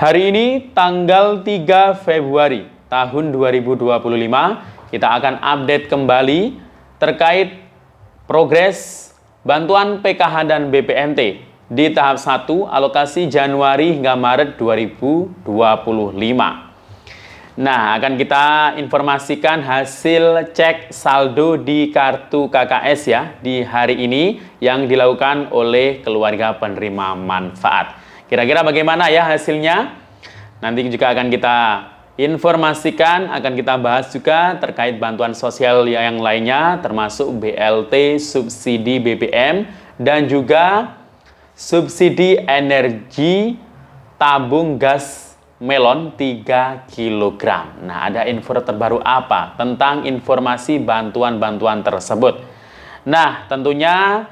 Hari ini tanggal 3 Februari tahun 2025 kita akan update kembali terkait progres bantuan PKH dan BPNT di tahap 1 alokasi Januari hingga Maret 2025. Nah, akan kita informasikan hasil cek saldo di kartu KKS ya di hari ini yang dilakukan oleh keluarga penerima manfaat. Kira-kira bagaimana ya hasilnya? Nanti juga akan kita informasikan, akan kita bahas juga terkait bantuan sosial yang lainnya termasuk BLT, subsidi BBM dan juga subsidi energi tabung gas melon 3 kg. Nah, ada info terbaru apa tentang informasi bantuan-bantuan tersebut? Nah, tentunya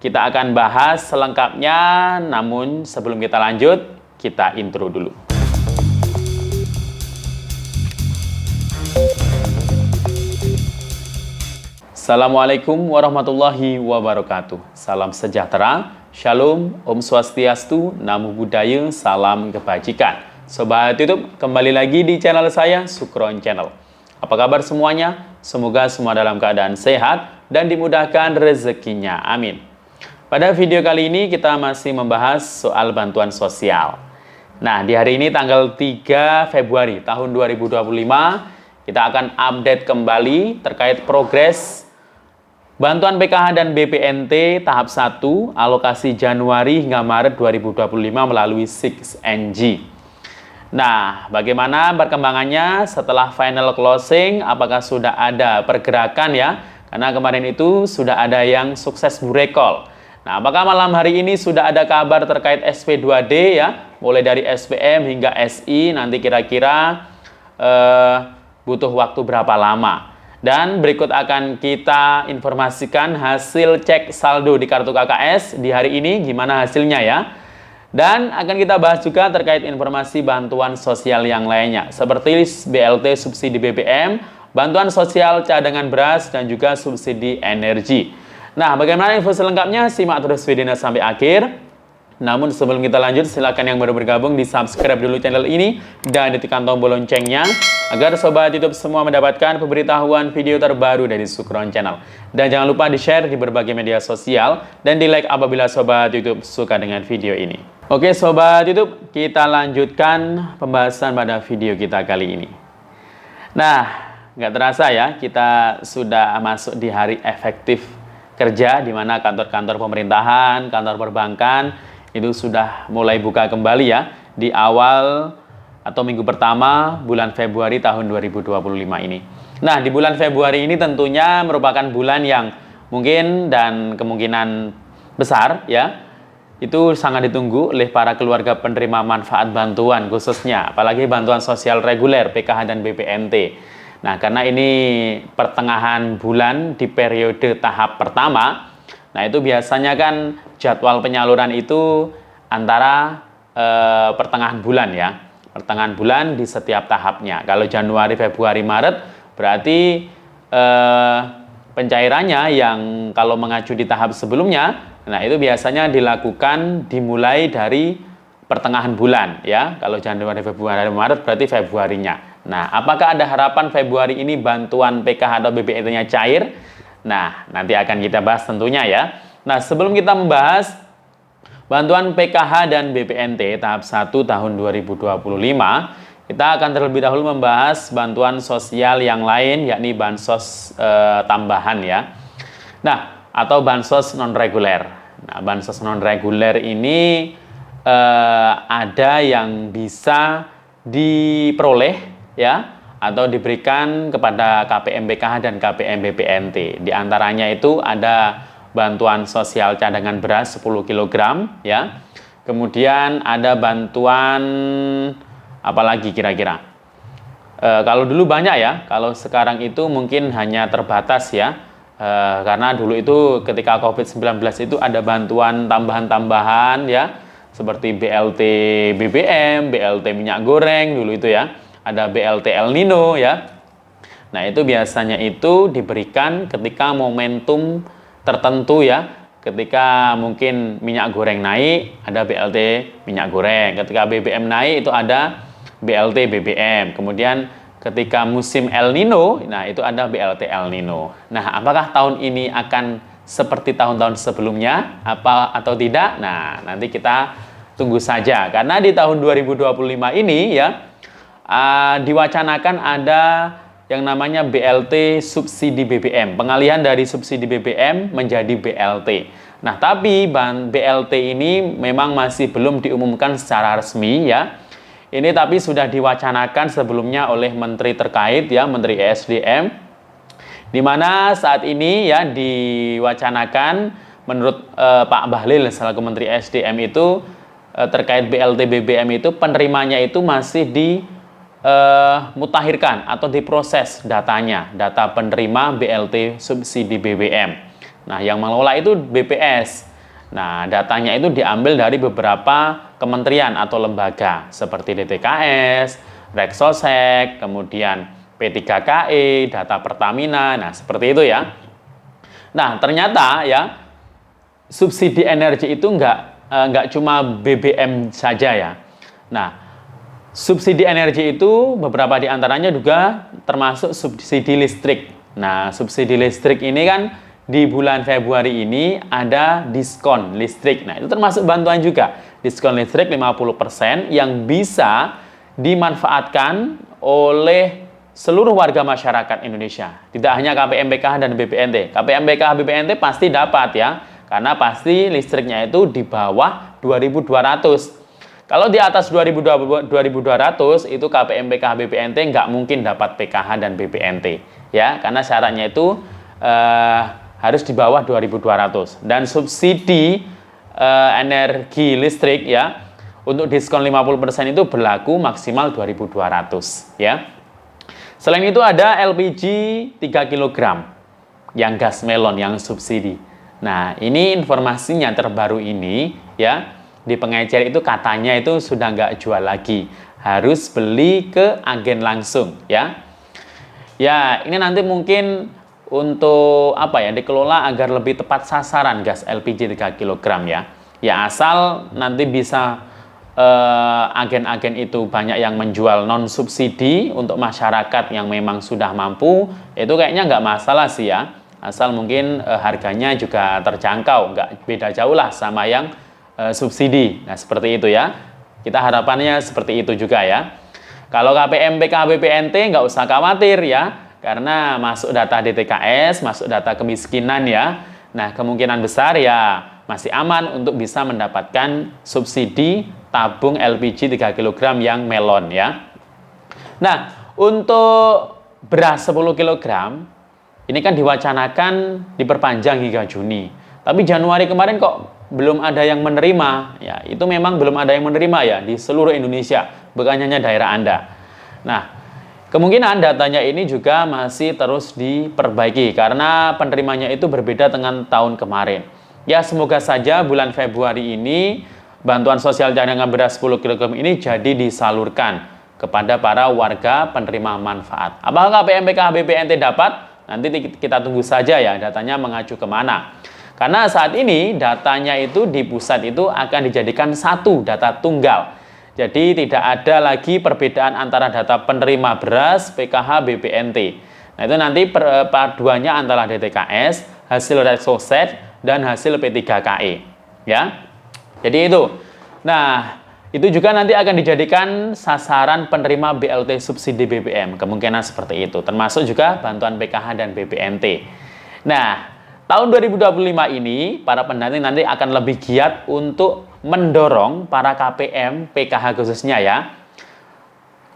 kita akan bahas selengkapnya, namun sebelum kita lanjut, kita intro dulu. Assalamualaikum warahmatullahi wabarakatuh. Salam sejahtera, Shalom, Om Swastiastu, Namo Buddhaya, Salam Kebajikan. Sobat YouTube, kembali lagi di channel saya, Sukron Channel. Apa kabar semuanya? Semoga semua dalam keadaan sehat dan dimudahkan rezekinya. Amin. Pada video kali ini kita masih membahas soal bantuan sosial. Nah, di hari ini tanggal 3 Februari tahun 2025, kita akan update kembali terkait progres bantuan PKH dan BPNT tahap 1 alokasi Januari hingga Maret 2025 melalui 6NG. Nah, bagaimana perkembangannya setelah final closing? Apakah sudah ada pergerakan ya? Karena kemarin itu sudah ada yang sukses burekol. Nah, apakah malam hari ini sudah ada kabar terkait SP2D ya? Mulai dari SPM hingga SI, nanti kira-kira butuh waktu berapa lama? Dan berikut akan kita informasikan hasil cek saldo di kartu KKS di hari ini, gimana hasilnya ya. Dan akan kita bahas juga terkait informasi bantuan sosial yang lainnya, seperti BLT subsidi BBM, bantuan sosial cadangan beras, dan juga subsidi energi. Nah, bagaimana info selengkapnya? Simak terus videonya sampai akhir. Namun sebelum kita lanjut, silakan yang baru bergabung di subscribe dulu channel ini dan ditekan tombol loncengnya agar sobat YouTube semua mendapatkan pemberitahuan video terbaru dari Sukron Channel. Dan jangan lupa di-share di berbagai media sosial dan di-like apabila sobat YouTube suka dengan video ini. Oke sobat YouTube, kita lanjutkan pembahasan pada video kita kali ini. Nah, nggak terasa ya, kita sudah masuk di hari efektif kerja, di mana kantor-kantor pemerintahan, kantor perbankan itu sudah mulai buka kembali ya di awal atau minggu pertama bulan Februari tahun 2025 ini. Nah, di bulan Februari ini tentunya merupakan bulan yang mungkin dan kemungkinan besar ya itu sangat ditunggu oleh para keluarga penerima manfaat bantuan khususnya, apalagi bantuan sosial reguler PKH dan BPNT. Nah, karena ini pertengahan bulan di periode tahap pertama, nah itu biasanya kan jadwal penyaluran itu antara pertengahan bulan ya. Pertengahan bulan di setiap tahapnya. Kalau Januari, Februari, Maret berarti pencairannya yang kalau mengacu di tahap sebelumnya, nah itu biasanya dilakukan dimulai dari pertengahan bulan ya. Kalau Januari, Februari, Maret berarti Februarinya. Nah, apakah ada harapan Februari ini bantuan PKH atau BPNT-nya cair? Nah, nanti akan kita bahas tentunya ya. Nah, sebelum kita membahas bantuan PKH dan BPNT tahap 1 tahun 2025, kita akan terlebih dahulu membahas bantuan sosial yang lain, yakni bansos tambahan ya. Nah, atau bansos non-reguler. Nah, bansos non-reguler ini ada yang bisa diperoleh ya, atau diberikan kepada KPM PKH dan KPM BPNT. Di antaranya itu ada bantuan sosial cadangan beras 10 kg ya. Kemudian ada bantuan apalagi kira-kira. Kalau dulu banyak ya, kalau sekarang itu mungkin hanya terbatas ya. Karena dulu itu ketika COVID-19 itu ada bantuan tambahan-tambahan ya, seperti BLT BBM, BLT minyak goreng dulu itu ya. Ada BLT El Nino ya. Nah, itu biasanya itu diberikan ketika momentum tertentu ya, ketika mungkin minyak goreng naik, ada BLT minyak goreng. Ketika BBM naik, itu ada BLT BBM. Kemudian ketika musim El Nino, nah itu ada BLT El Nino. Nah, apakah tahun ini akan seperti tahun-tahun sebelumnya atau tidak? Nah, nanti kita tunggu saja. Karena di tahun 2025 ini ya diwacanakan ada yang namanya BLT subsidi BBM, pengalihan dari subsidi BBM menjadi BLT. Nah, tapi BLT ini memang masih belum diumumkan secara resmi ya. Ini tapi sudah diwacanakan sebelumnya oleh menteri terkait ya, Menteri ESDM, di mana saat ini ya diwacanakan menurut Pak Bahlil selaku Menteri ESDM itu terkait BLT BBM itu penerimanya itu masih mutakhirkan atau diproses datanya, data penerima BLT subsidi BBM. Nah, yang mengelola itu BPS. Nah, datanya itu diambil dari beberapa kementerian atau lembaga seperti DTKS, Reksosek, kemudian P3KE, Data Pertamina. Nah, seperti itu ya. Nah, ternyata ya subsidi energi itu nggak cuma BBM saja ya. Nah, subsidi energi itu beberapa di antaranya juga termasuk subsidi listrik. Nah, subsidi listrik ini kan di bulan Februari ini ada diskon listrik. Nah, itu termasuk bantuan juga. Diskon listrik 50% yang bisa dimanfaatkan oleh seluruh warga masyarakat Indonesia. Tidak hanya KPM, PKH, dan BPNT. KPM, PKH, BPNT pasti dapat ya. Karena pasti listriknya itu di bawah 2.200. Kalau di atas 2.200 itu KPM, PKH, BPNT nggak mungkin dapat PKH dan BPNT ya, karena syaratnya itu harus di bawah 2.200. Dan subsidi energi listrik ya untuk diskon 50% itu berlaku maksimal 2.200 ya. Selain itu ada LPG 3 kg yang gas melon yang subsidi. Nah, ini informasinya terbaru ini ya. Di pengecer itu katanya itu sudah nggak jual lagi, harus beli ke agen langsung ya. Ya, ini nanti mungkin untuk apa ya, dikelola agar lebih tepat sasaran gas LPG 3 kg ya. Ya, asal nanti bisa agen-agen itu banyak yang menjual non subsidi untuk masyarakat yang memang sudah mampu, itu kayaknya nggak masalah sih ya. Asal mungkin harganya juga terjangkau, nggak beda jauh lah sama yang subsidi. Nah, seperti itu ya. Kita harapannya seperti itu juga ya. Kalau KPM, PKH, BPNT nggak usah khawatir ya, karena masuk data DTKS, masuk data kemiskinan ya. Nah, kemungkinan besar ya masih aman untuk bisa mendapatkan subsidi tabung LPG 3 kg yang melon ya. Nah, untuk beras 10 kg ini kan diwacanakan diperpanjang hingga Juni. Tapi Januari kemarin kok belum ada yang menerima, ya itu memang belum ada yang menerima ya di seluruh Indonesia, bukan hanya daerah Anda. Nah, kemungkinan datanya ini juga masih terus diperbaiki karena penerimanya itu berbeda dengan tahun kemarin. Ya, semoga saja bulan Februari ini bantuan sosial cadangan beras 10 kg ini jadi disalurkan kepada para warga penerima manfaat. Apakah KPM, PKH, BPNT dapat? Nanti kita tunggu saja ya datanya mengacu kemana. Karena saat ini datanya itu di pusat itu akan dijadikan satu data tunggal. Jadi tidak ada lagi perbedaan antara data penerima beras, PKH, BPNT. Nah, itu nanti perpaduannya antara DTKS, hasil Reksosek, dan hasil P3KE. Ya. Jadi itu. Nah, itu juga nanti akan dijadikan sasaran penerima BLT subsidi BBM. Kemungkinan seperti itu. Termasuk juga bantuan PKH dan BPNT. Nah, tahun 2025 ini, para pendamping nanti akan lebih giat untuk mendorong para KPM, PKH khususnya ya.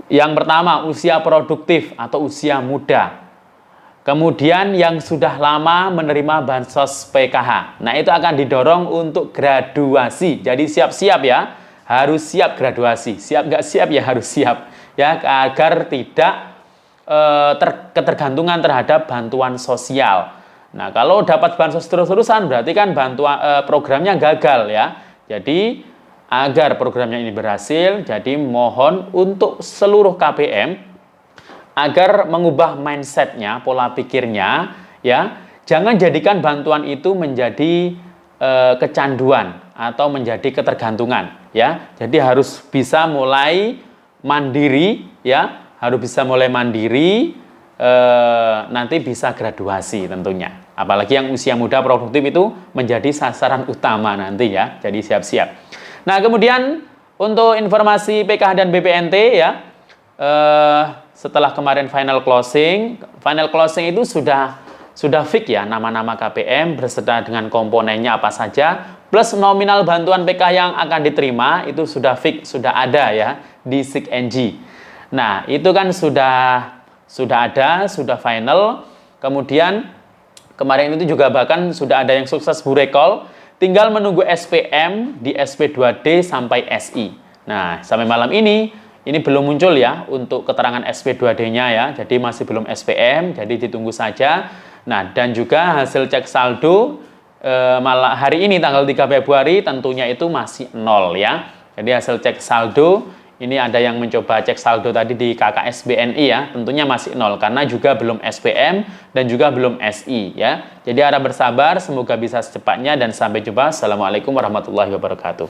Yang pertama, usia produktif atau usia muda. Kemudian yang sudah lama menerima bansos PKH. Nah, itu akan didorong untuk graduasi. Jadi siap-siap ya, harus siap graduasi. Siap nggak siap ya harus siap. Ya, agar tidak ketergantungan terhadap bantuan sosial. Nah, kalau dapat bansos terus-terusan berarti kan bantuan programnya gagal ya. Jadi agar programnya ini berhasil, jadi mohon untuk seluruh KPM agar mengubah mindsetnya, pola pikirnya ya. Jangan jadikan bantuan itu menjadi kecanduan atau menjadi ketergantungan ya. Jadi harus bisa mulai mandiri ya, harus bisa mulai mandiri, nanti bisa graduasi tentunya. Apalagi yang usia muda produktif itu menjadi sasaran utama nanti ya. Jadi siap-siap. Nah, kemudian untuk informasi PKH dan BPNT ya, setelah kemarin final closing itu sudah fix ya nama-nama KPM berserta dengan komponennya apa saja, plus nominal bantuan PK yang akan diterima itu sudah fix, sudah ada ya di SIKNG. Nah, itu kan sudah ada, sudah final. Kemudian kemarin itu juga bahkan sudah ada yang sukses burekol, tinggal menunggu SPM di SP2D sampai SI. Nah, sampai malam ini belum muncul ya untuk keterangan SP2D-nya ya, jadi masih belum SPM, jadi ditunggu saja. Nah, dan juga hasil cek saldo malah hari ini tanggal 3 Februari tentunya itu masih 0 ya. Jadi hasil cek saldo, ini ada yang mencoba cek saldo tadi di KKS BNI ya, tentunya masih 0 karena juga belum SPM dan juga belum SI ya. Jadi harap bersabar, semoga bisa secepatnya dan sampai jumpa. Assalamualaikum warahmatullahi wabarakatuh.